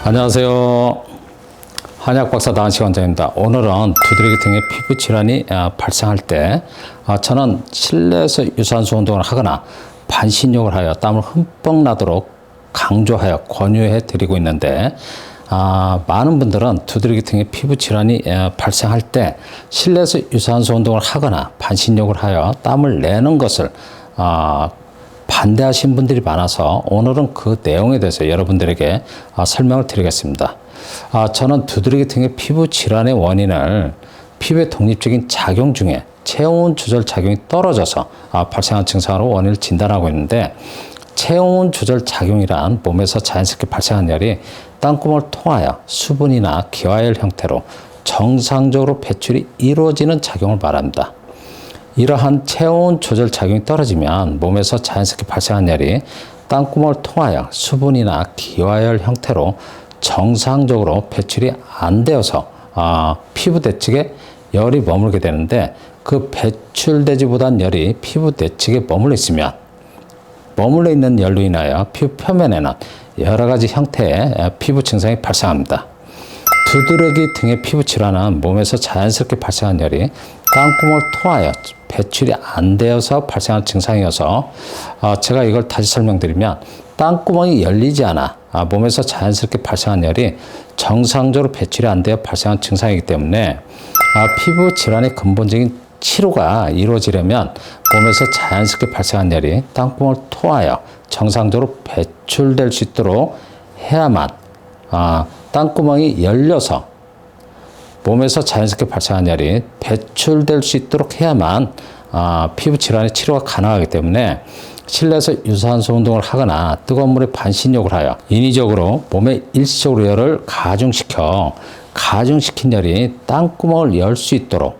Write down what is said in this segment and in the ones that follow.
안녕하세요. 한약박사 나은식 원장입니다. 오늘은 두드러기 등의 피부 질환이 발생할 때 저는 실내에서 유산소 운동을 하거나 반신욕을 하여 땀을 흠뻑 나도록 강조하여 권유해 드리고 있는데 많은 분들은 두드러기 등의 피부 질환이 발생할 때 실내에서 유산소 운동을 하거나 반신욕을 하여 땀을 내는 것을 반대하신 분들이 많아서 오늘은 그 내용에 대해서 여러분들에게 설명을 드리겠습니다. 저는 두드러기 등의 피부 질환의 원인을 피부의 독립적인 작용 중에 체온 조절 작용이 떨어져서 발생한 증상으로 원인을 진단하고 있는데, 체온 조절 작용이란 몸에서 자연스럽게 발생한 열이 땀구멍을 통하여 수분이나 기화열 형태로 정상적으로 배출이 이루어지는 작용을 말합니다. 이러한 체온 조절 작용이 떨어지면 몸에서 자연스럽게 발생한 열이 땀구멍을 통하여 수분이나 기화열 형태로 정상적으로 배출이 안 되어서 피부 내측에 열이 머물게 되는데, 그 배출되지 못한 열이 피부 내측에 머물러 있으면 머물러 있는 열로 인하여 피부 표면에는 여러 가지 형태의 피부 증상이 발생합니다. 두드러기 등의 피부 질환은 몸에서 자연스럽게 발생한 열이 땀구멍을 통하여 배출이 안 되어서 발생한 증상이어서 제가 이걸 다시 설명드리면, 땀구멍이 열리지 않아 몸에서 자연스럽게 발생한 열이 정상적으로 배출이 안 되어 발생한 증상이기 때문에 피부 질환의 근본적인 치료가 이루어지려면 몸에서 자연스럽게 발생한 열이 땀구멍을 통하여 정상적으로 배출될 수 있도록 해야만, 땀구멍이 열려서 몸에서 자연스럽게 발생한 열이 배출될 수 있도록 해야만 피부 질환의 치료가 가능하기 때문에 실내에서 유산소 운동을 하거나 뜨거운 물에 반신욕을 하여 인위적으로 몸에 일시적으로 열을 가중시킨 열이 땀구멍을 열 수 있도록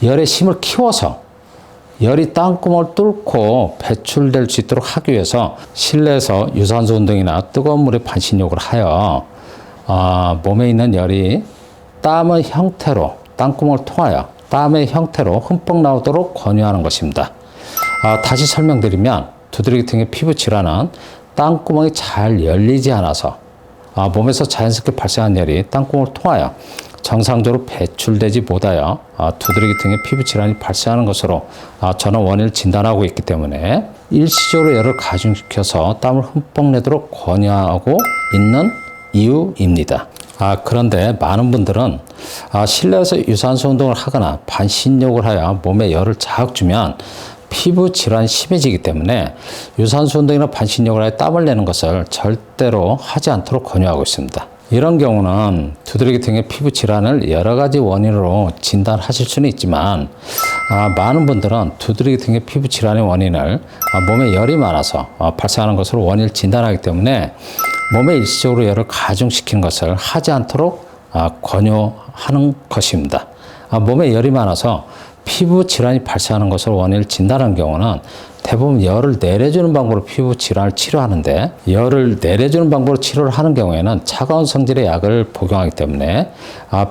열의 힘을 키워서 열이 땀구멍을 뚫고 배출될 수 있도록 하기 위해서 실내에서 유산소 운동이나 뜨거운 물에 반신욕을 하여 몸에 있는 열이 땀의 형태로, 땀구멍을 통하여 땀의 형태로 흠뻑 나오도록 권유하는 것입니다. 다시 설명드리면, 두드러기 등의 피부 질환은 땀구멍이 잘 열리지 않아서 몸에서 자연스럽게 발생한 열이 땀구멍을 통하여 정상적으로 배출되지 못하여 두드러기 등의 피부 질환이 발생하는 것으로 저는 원인을 진단하고 있기 때문에 일시적으로 열을 가중시켜서 땀을 흠뻑 내도록 권유하고 있는 이유입니다. 그런데 많은 분들은 실내에서 유산소 운동을 하거나 반신욕을 하여 몸에 열을 자극 주면 피부 질환이 심해지기 때문에 유산소 운동이나 반신욕을 하여 땀을 내는 것을 절대로 하지 않도록 권유하고 있습니다. 이런 경우는 두드러기 등의 피부 질환을 여러 가지 원인으로 진단하실 수는 있지만, 많은 분들은 두드러기 등의 피부 질환의 원인을 몸에 열이 많아서 발생하는 것으로 원인을 진단하기 때문에 몸에 일시적으로 열을 가중시키는 것을 하지 않도록 권유하는 것입니다. 몸에 열이 많아서 피부 질환이 발생하는 것으로 원인을 진단하는 경우는 대부분 열을 내려주는 방법으로 피부 질환을 치료하는데, 열을 내려주는 방법으로 치료를 하는 경우에는 차가운 성질의 약을 복용하기 때문에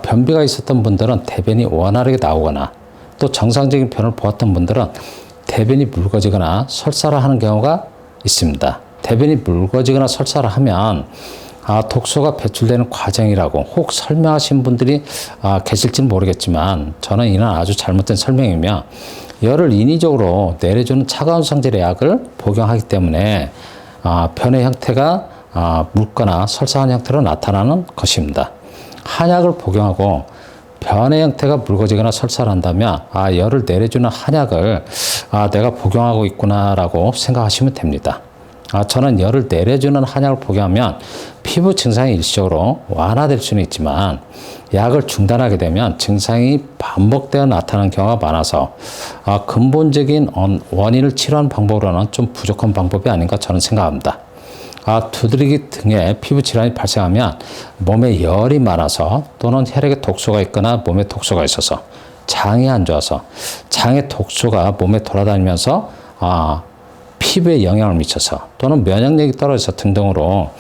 변비가 있었던 분들은 대변이 원활하게 나오거나, 또 정상적인 변을 보았던 분들은 대변이 묽어지거나 설사를 하는 경우가 있습니다. 대변이 묽어지거나 설사를 하면 독소가 배출되는 과정이라고 혹 설명하신 분들이 계실지는 모르겠지만, 저는 이는 아주 잘못된 설명이며, 열을 인위적으로 내려주는 차가운 성질의 약을 복용하기 때문에 변의 형태가 묽거나 설사한 형태로 나타나는 것입니다. 한약을 복용하고 변의 형태가 묽어지거나 설사를 한다면 열을 내려주는 한약을 내가 복용하고 있구나라고 생각하시면 됩니다. 저는 열을 내려주는 한약을 복용하면 피부 증상이 일시적으로 완화될 수는 있지만, 약을 중단하게 되면 증상이 반복되어 나타나는 경우가 많아서 근본적인 원인을 치료하는 방법으로는 좀 부족한 방법이 아닌가 저는 생각합니다. 두드러기 등의 피부 질환이 발생하면 몸에 열이 많아서, 또는 혈액에 독소가 있거나 몸에 독소가 있어서, 장이 안 좋아서 장의 독소가 몸에 돌아다니면서 피부에 영향을 미쳐서, 또는 면역력이 떨어져서 등등으로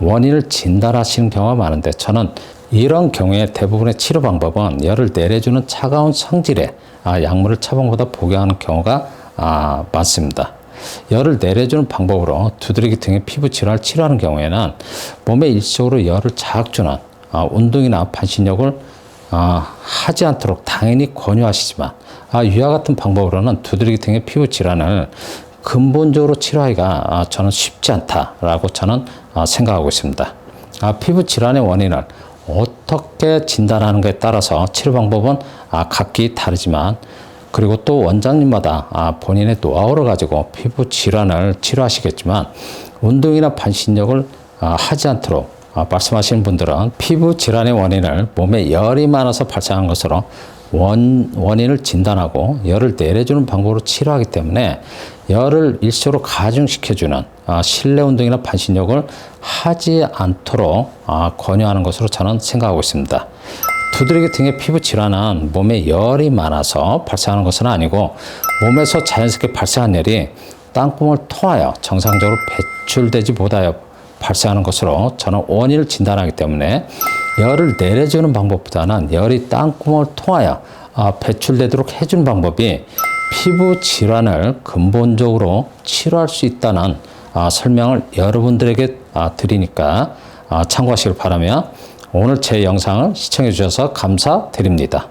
원인을 진단하시는 경우가 많은데, 저는 이런 경우에 대부분의 치료 방법은 열을 내려주는 차가운 성질의 약물을 처방보다 복용하는 경우가 많습니다. 열을 내려주는 방법으로 두드러기 등의 피부 질환을 치료하는 경우에는 몸에 일시적으로 열을 자극주는 운동이나 반신욕을 하지 않도록 당연히 권유하시지만 위와 같은 방법으로는 두드러기 등의 피부 질환을 근본적으로 치료하기가 저는 쉽지 않다라고 저는 생각하고 있습니다. 피부 질환의 원인을 어떻게 진단하는가에 따라서 치료 방법은 각기 다르지만 그리고 또 원장님마다 본인의 노하우를 가지고 피부 질환을 치료하시겠지만 운동이나 반신욕을 하지 않도록 말씀하시는 분들은 피부 질환의 원인을 몸에 열이 많아서 발생한 것으로 원인을 진단하고 열을 내려주는 방법으로 치료하기 때문에 열을 일시적으로 가중시켜주는 실내 운동이나 반신욕을 하지 않도록 권유하는 것으로 저는 생각하고 있습니다. 두드러기 등의 피부 질환은 몸에 열이 많아서 발생하는 것은 아니고 몸에서 자연스럽게 발생한 열이 땀구멍을 통하여 정상적으로 배출되지 못하여 발생하는 것으로 저는 원인을 진단하기 때문에 열을 내려주는 방법보다는 열이 땀구멍을 통하여 배출되도록 해주는 방법이 피부 질환을 근본적으로 치료할 수 있다는 설명을 여러분들에게 드리니까 참고하시길 바라며 오늘 제 영상을 시청해 주셔서 감사드립니다.